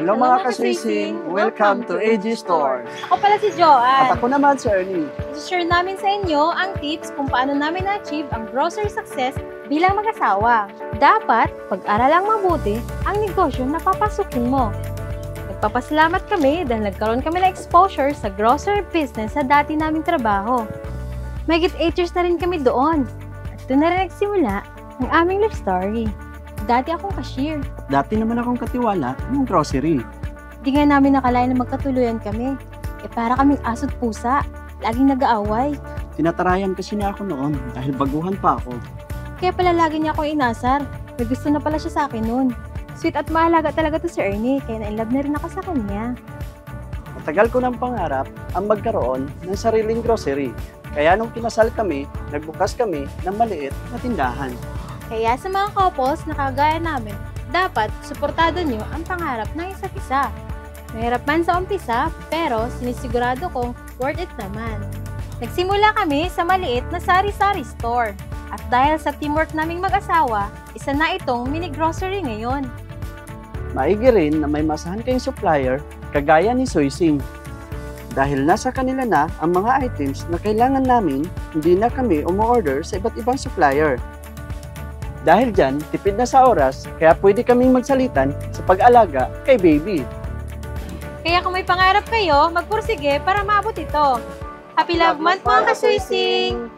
Hello mga kaswising! Welcome to AG Store! Ako pala si Joanne. At ako naman si Ernie. I-share namin sa inyo ang tips kung paano namin na-achieve ang grocery success bilang mag-asawa. Dapat, pag-aralang mabuti ang negosyo na papasukin mo. Nagpapasalamat kami dahil nagkaroon kami ng exposure sa grocery business sa dati naming trabaho. Mahigit 8 years na rin kami doon. At doon na rin nagsimula ang aming life story. Dati akong cashier. Dati naman akong katiwala ng grocery. Di nga namin nakalain na magkatuluyan kami. Para kaming aso't pusa. Laging nag-aaway. Tinatarayan kasi niya ako noon dahil baguhan pa ako. Kaya pala lagi niya akong inasar. May gusto na pala siya sa akin noon. Sweet at mahalaga talaga to si Ernie, kaya na-inlove na rin ako sa kanya. Matagal ko ng pangarap ang magkaroon ng sariling grocery. Kaya nung kinasal kami, nagbukas kami ng maliit na tindahan. Kaya sa mga couples na kagaya namin, dapat suportado nyo ang pangarap ng isa't isa. Mahirap man sa umpisa, pero sinisigurado kong worth it naman. Nagsimula kami sa maliit na sari-sari store. At dahil sa teamwork naming mag-asawa, isa na itong mini grocery ngayon. Maigi rin na may masahan kayong supplier kagaya ni Soysing. Dahil nasa kanila na ang mga items na kailangan namin, hindi na kami umu-order sa iba't ibang supplier. Dahil dyan, tipid na sa oras, kaya pwede kaming magsalitan sa pag-alaga kay baby. Kaya kung may pangarap kayo, magpursige para maabot ito. Happy Love Month mga kaswising!